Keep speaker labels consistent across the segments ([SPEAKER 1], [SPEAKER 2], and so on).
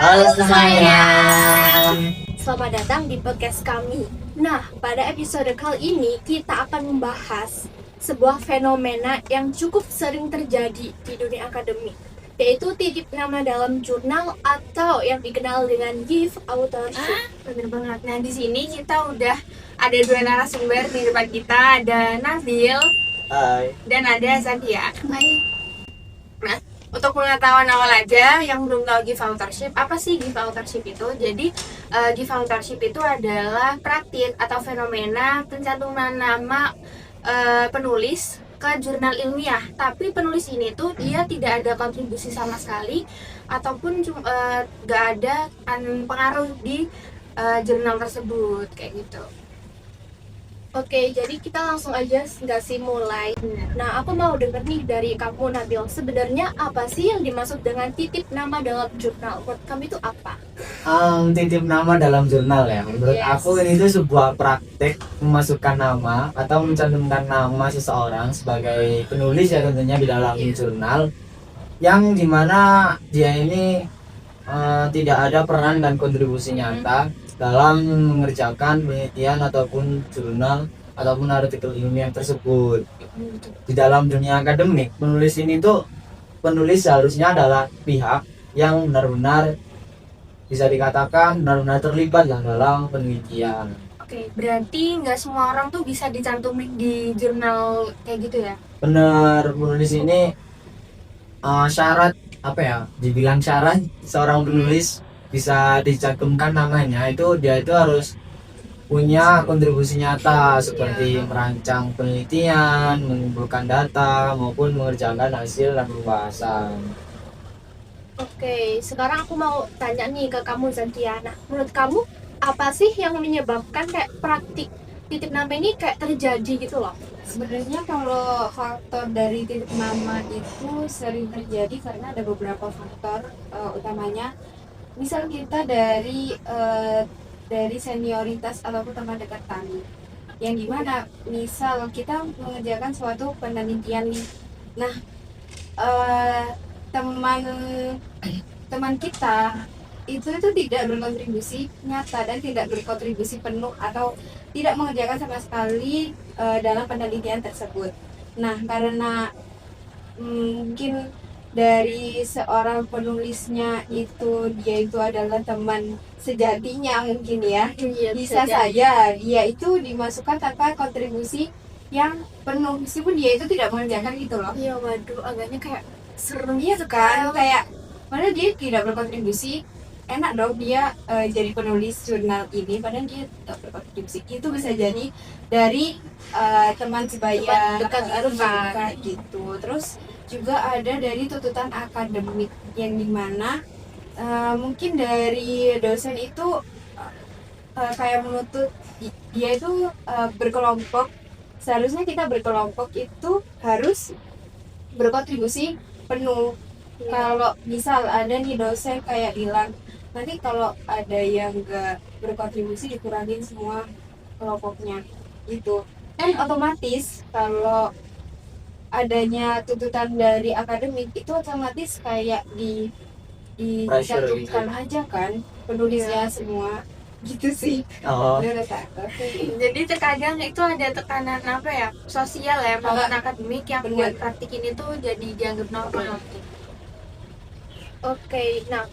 [SPEAKER 1] Halo semuanya.
[SPEAKER 2] Selamat datang di podcast kami. Nah, pada episode kali ini kita akan membahas sebuah fenomena yang cukup sering terjadi di dunia akademik, yaitu titip nama dalam jurnal atau yang dikenal dengan gift authorship.
[SPEAKER 3] Bener banget. Nah, di sini kita udah ada dua narasumber di depan kita, ada Nabil
[SPEAKER 1] Hai.
[SPEAKER 3] dan ada Zakia. Nah, untuk pengetahuan awal aja yang belum tahu gift authorship, apa sih gift authorship itu? Jadi, gift authorship itu adalah praktik atau fenomena pencantuman nama penulis ke jurnal ilmiah. Tapi penulis ini tuh dia tidak ada kontribusi sama sekali ataupun gak ada pengaruh di jurnal tersebut kayak gitu.
[SPEAKER 2] Oke, jadi kita langsung aja nggak sih mulai. Nah, aku mau denger nih dari kamu Nabil, sebenarnya apa sih yang dimaksud dengan titip nama dalam jurnal? Menurut kamu itu apa?
[SPEAKER 1] Titip nama dalam jurnal ya. Menurut
[SPEAKER 2] Yes.
[SPEAKER 1] aku ini tuh sebuah praktek memasukkan nama atau mencantumkan nama seseorang sebagai penulis ya tentunya di dalam jurnal, yang dimana dia ini tidak ada peran dan kontribusi nyata dalam mengerjakan penelitian ataupun jurnal ataupun artikel ilmiah tersebut. Di dalam dunia akademik, penulis ini tuh penulis seharusnya adalah pihak yang benar-benar bisa dikatakan benar-benar terlibat lah dalam penelitian.
[SPEAKER 3] Oke, berarti nggak semua orang tuh bisa dicantumin di jurnal kayak gitu ya?
[SPEAKER 1] Benar, penulis ini syarat apa ya? Dibilang syarat seorang penulis bisa dicantumkan namanya itu dia itu harus punya kontribusi nyata seperti merancang penelitian, mengumpulkan data maupun mengerjakan hasil dan pembahasan.
[SPEAKER 2] Oke, sekarang aku mau tanya nih ke kamu Zantiana. Menurut kamu apa sih yang menyebabkan kayak praktik titip nama ini kayak terjadi gitu loh?
[SPEAKER 4] Sebenarnya kalau faktor dari titip nama itu sering terjadi karena ada beberapa faktor, utamanya misal kita dari senioritas ataupun teman dekat kami, yang dimana misal kita mengerjakan suatu penelitian nih. Nah, teman kita itu tidak berkontribusi nyata dan tidak berkontribusi penuh atau tidak mengerjakan sama sekali dalam penelitian tersebut. Nah, karena mungkin dari seorang penulisnya dia itu adalah teman sejatinya mungkin ya, bisa saja dia itu dimasukkan tanpa kontribusi yang penuh meskipun dia itu tidak mengerjakan gitu loh.
[SPEAKER 2] Iya, waduh, agaknya kayak serem
[SPEAKER 4] Iya kan, kayak padahal dia tidak berkontribusi, enak dong dia jadi penulis jurnal ini padahal dia tidak berkontribusi. Itu bisa jadi dari teman sebaya
[SPEAKER 2] dekat gitu kan.
[SPEAKER 4] gitu. Terus juga ada dari tuntutan akademik yang dimana mungkin dari dosen itu kayak menuntut dia itu berkelompok. Seharusnya kita berkelompok itu harus berkontribusi penuh. Kalau misal ada nih dosen kayak bilang nanti kalau ada yang nggak berkontribusi dikurangin semua kelompoknya gitu, kan otomatis kalau adanya tuntutan dari akademik itu otomatis kayak dicantumkan aja kan penulisnya semua gitu sih. Menurut aku.
[SPEAKER 3] Jadi terkadang itu ada tekanan apa ya, sosial ya maupun akademik yang
[SPEAKER 4] Bener.
[SPEAKER 3] buat praktik ini tuh jadi dianggap normal.
[SPEAKER 2] Oke, nah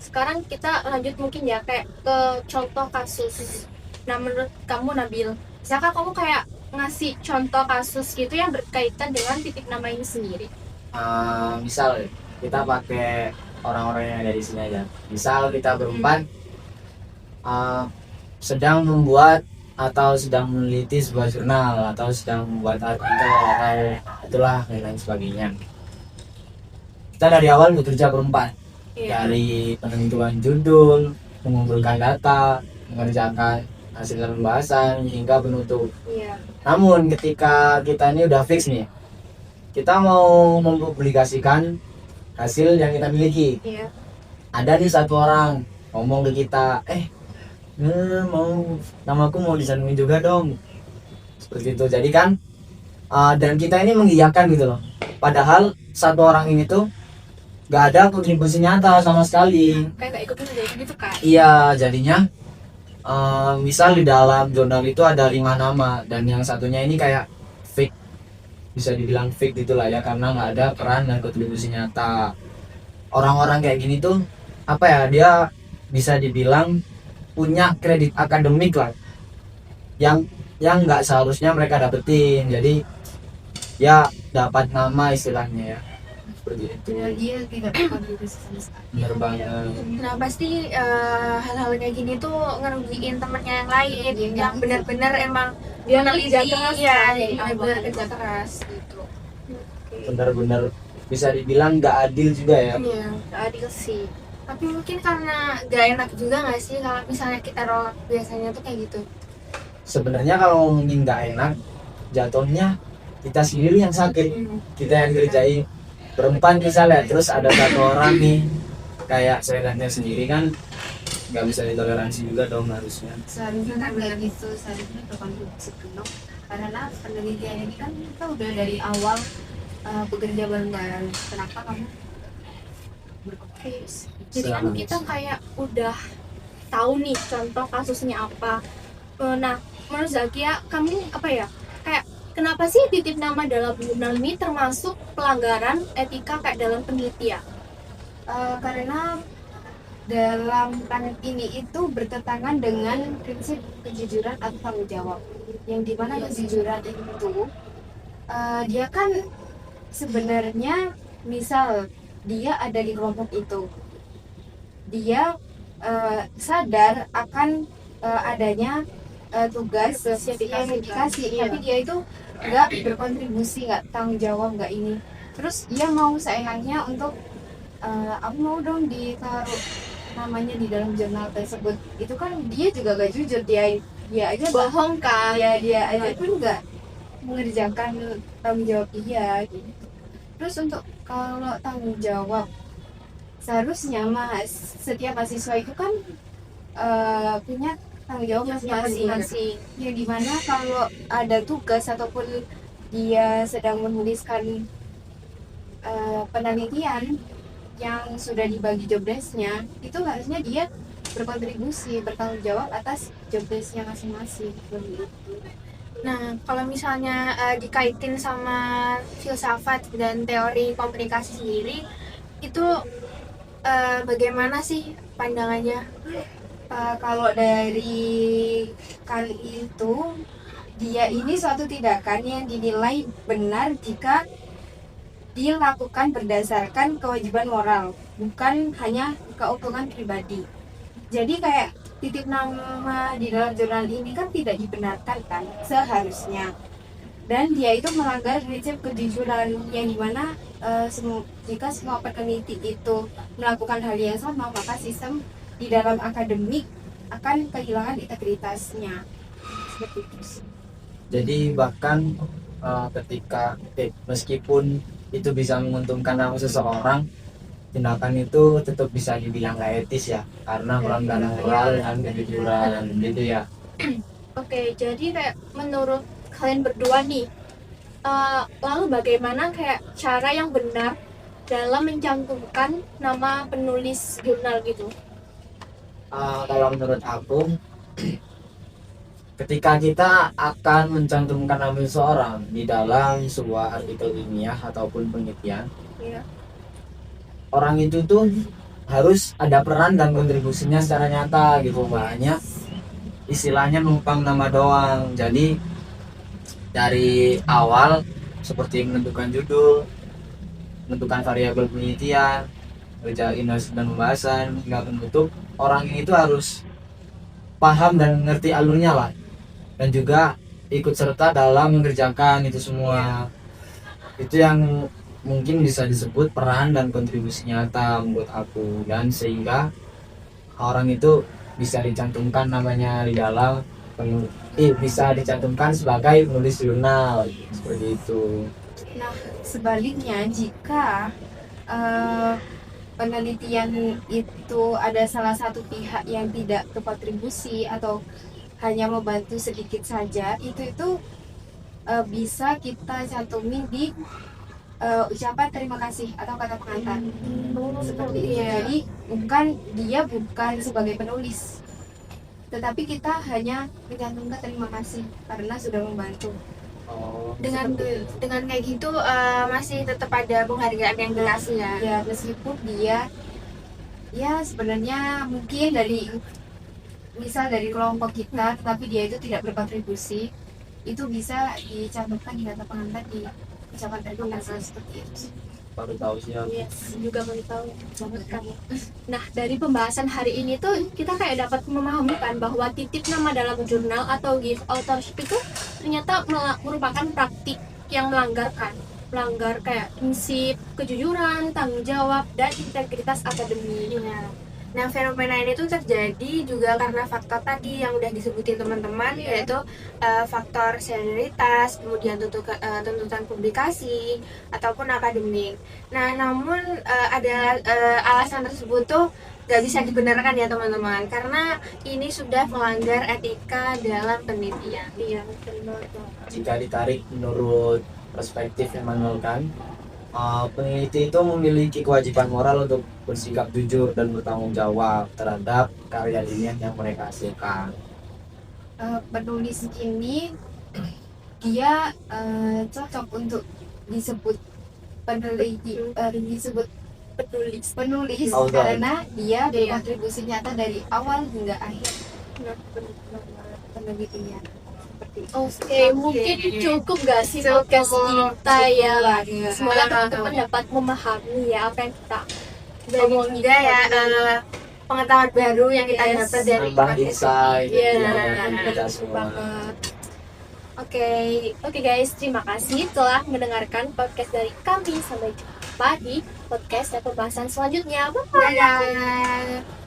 [SPEAKER 2] sekarang kita lanjut mungkin ya kayak ke contoh kasus. Nah, menurut kamu Nabil, misalkan kamu kayak ngasih contoh kasus gitu yang berkaitan dengan titip nama ini sendiri.
[SPEAKER 1] Misal kita pakai orang-orang yang ada di sini aja. Misal kita berempat sedang membuat atau sedang meneliti sebuah jurnal atau sedang membuat artikel atau itulah dan lain sebagainya. Kita dari awal bekerja berempat, dari penentuan judul, mengumpulkan data, mengerjakan hasil pembahasan hingga penutup.
[SPEAKER 2] Iya.
[SPEAKER 1] Namun ketika kita ini udah fix nih, kita mau mempublikasikan hasil yang kita miliki.
[SPEAKER 2] Iya.
[SPEAKER 1] Ada nih satu orang ngomong ke kita, mau namaku mau dicantumin juga dong, seperti itu. Jadi kan dan kita ini mengiyakan gitu loh, padahal satu orang ini tuh nggak ada kontribusi nyata sama sekali.
[SPEAKER 2] Kayak nggak ikut kerja gitu kan.
[SPEAKER 1] Iya, jadinya misal di dalam jurnal itu ada 5 nama dan yang satunya ini kayak fake, bisa dibilang fake gitulah ya, karena nggak ada peran dan kontribusi nyata. Orang-orang kayak gini tuh apa ya, dia bisa dibilang punya kredit akademik lah yang nggak seharusnya mereka dapetin, jadi ya dapat nama istilahnya ya, seperti itu.
[SPEAKER 4] Padahal dia tidak berkontribusi sama sekali.
[SPEAKER 1] Bener banget.
[SPEAKER 3] Nah pasti hal-hal kayak gini tuh ngerugiin temennya yang lain
[SPEAKER 4] Dia
[SPEAKER 3] yang
[SPEAKER 4] nggak
[SPEAKER 3] benar-benar emang
[SPEAKER 2] Dia
[SPEAKER 3] meneliti,
[SPEAKER 2] kerja keras
[SPEAKER 3] ya,
[SPEAKER 2] kan,
[SPEAKER 3] jadi
[SPEAKER 2] dari
[SPEAKER 3] benar-benar
[SPEAKER 2] awal.
[SPEAKER 3] kerja keras gitu.
[SPEAKER 1] Bener-bener bisa dibilang nggak adil juga ya.
[SPEAKER 3] Iya.
[SPEAKER 2] Nggak adil sih.
[SPEAKER 3] Tapi mungkin karena gak enak juga nggak sih kalau misalnya kita roll biasanya tuh kayak gitu.
[SPEAKER 1] Sebenarnya kalau ngomongin nggak enak, jatuhnya kita sendiri yang sakit, kita yang kerjain berempat misalnya, terus ada satu orang nih kayak saya sendiri kan nggak bisa ditoleransi juga dong harusnya.
[SPEAKER 4] Seharusnya kan kayak gitu, seharusnya berkontribusi penuh karena penelitian ini kan kita udah dari awal bekerja bareng-bareng. Kenapa kamu berkontribusi?
[SPEAKER 2] Jadi kan
[SPEAKER 1] Selamat.
[SPEAKER 2] kita kayak udah tahu nih contoh kasusnya apa. Nah, menurut Zakia, kamu apa ya? Kayak kenapa sih titip nama dalam jurnal ini termasuk pelanggaran etika kayak dalam penelitian?
[SPEAKER 4] Karena dalam planet ini itu bertentangan dengan prinsip kejujuran atau tanggung jawab, yang dimana kejujuran itu dia kan sebenarnya, misal dia ada di kelompok itu, dia sadar akan adanya tugas yang dikasih, tapi dia itu nggak berkontribusi, nggak tanggung jawab, nggak ini. Terus dia mau seenaknya untuk aku mau dong ditaruh namanya di dalam jurnal tersebut. Itu kan dia juga gak jujur, dia aja
[SPEAKER 2] Bohong kan?
[SPEAKER 4] dia aja pun nggak mengerjakan tanggung jawab dia gitu. Terus untuk kalau tanggung jawab, seharusnya setiap mahasiswa itu kan punya tanggung jawab masing-masing. Ya dimana kalau ada tugas ataupun dia sedang menuliskan penelitian yang sudah dibagi job desk-nya, itu harusnya dia berkontribusi, bertanggung jawab atas job desk-nya masing-masing.
[SPEAKER 3] Nah, kalau misalnya dikaitin sama filsafat dan teori komunikasi sendiri, itu bagaimana sih pandangannya?
[SPEAKER 4] Kalau dari kali itu, dia ini suatu tindakan yang dinilai benar jika dilakukan berdasarkan kewajiban moral, bukan hanya keuntungan pribadi. Jadi kayak titip nama di dalam jurnal ini kan tidak dibenarkan kan seharusnya, dan dia itu melanggar prinsip kejujuran, yang dimana jika semua peneliti itu melakukan hal yang sama, maka sistem di dalam akademik akan kehilangan integritasnya. Seperti itu sih.
[SPEAKER 1] Jadi bahkan ketika meskipun itu bisa menguntungkan nama seseorang, tindakan itu tetap bisa dibilang gak etis ya, karena melanggar moral dan kejujuran gitu ya.
[SPEAKER 2] Oke, jadi kayak menurut kalian berdua nih, lalu bagaimana kayak cara yang benar dalam mencantumkan nama penulis jurnal gitu?
[SPEAKER 1] Kalau menurut aku, ketika kita akan mencantumkan nama seseorang di dalam sebuah artikel ilmiah ataupun penelitian,
[SPEAKER 2] Iya.
[SPEAKER 1] orang itu tuh harus ada peran dan kontribusinya secara nyata gitu, makanya istilahnya numpang nama doang. Jadi dari awal seperti menentukan judul, menentukan variabel penelitian, ngerjain hasil dan pembahasan hingga penutup, orang itu harus paham dan ngerti alurnya lah, dan juga ikut serta dalam mengerjakan itu semua. Itu yang mungkin bisa disebut peran dan kontribusi nyata menurut aku, dan sehingga orang itu bisa dicantumkan namanya di dalam bisa dicantumkan sebagai penulis jurnal seperti itu.
[SPEAKER 4] Nah, sebaliknya jika penelitian itu ada salah satu pihak yang tidak berkontribusi atau hanya membantu sedikit saja, itu bisa kita cantumin di ucapan terima kasih atau kata pengantar seperti itu.
[SPEAKER 3] Iya.
[SPEAKER 4] Jadi dia bukan sebagai penulis, tetapi kita hanya mencantumkan terima kasih karena sudah membantu.
[SPEAKER 1] Oh,
[SPEAKER 3] Dengan kayak gitu masih tetap ada penghargaan yang dikasih ya.
[SPEAKER 4] Ya meskipun dia ya sebenarnya mungkin dari kelompok kita, tetapi dia itu tidak berkontribusi, itu bisa dicantumkan di kata pengantar di ucapan terima kasih seperti itu.
[SPEAKER 1] baru tahu sih aku.
[SPEAKER 2] Yes, juga baru tahu banget kamu. Nah, dari pembahasan hari ini tuh kita kayak dapat memahami kan bahwa titip nama dalam jurnal atau gift authorship itu ternyata merupakan praktik yang melanggar kayak prinsip kejujuran, tanggung jawab, dan integritas akademik.
[SPEAKER 3] Iya. Nah, fenomena ini tuh terjadi juga karena faktor tadi yang udah disebutin teman-teman, yaitu faktor senioritas, kemudian tuntutan publikasi ataupun akademik. Nah, namun ada alasan tersebut tuh gak bisa dibenarkan ya teman-teman, karena ini sudah melanggar etika dalam penelitian.
[SPEAKER 2] Iya, benar.
[SPEAKER 1] Jika ditarik menurut perspektif Immanuel Kant, peneliti itu memiliki kewajiban moral untuk bersikap jujur dan bertanggung jawab terhadap karya ilmiah yang mereka hasilkan.
[SPEAKER 4] Penulis ini dia cocok untuk disebut peneliti, disebut penulis
[SPEAKER 1] Author.
[SPEAKER 4] karena dia berkontribusi nyata dari awal hingga akhir penelitiannya. Seperti itu.
[SPEAKER 2] Oke, mungkin cukup gak sih podcast kita ya? Semoga teman-teman dapat memahami ya apa yang kita omongin.
[SPEAKER 3] Juga ya pengetahuan baru yang kita
[SPEAKER 2] Yes.
[SPEAKER 3] dapat dari
[SPEAKER 1] Nambah
[SPEAKER 3] podcast
[SPEAKER 1] insight
[SPEAKER 2] Iya,
[SPEAKER 1] dari kita semua.
[SPEAKER 2] banget. Oke guys, terima kasih telah mendengarkan podcast dari kami. Sampai jumpa di podcast dan pembahasan selanjutnya. Bye.
[SPEAKER 3] Dadah.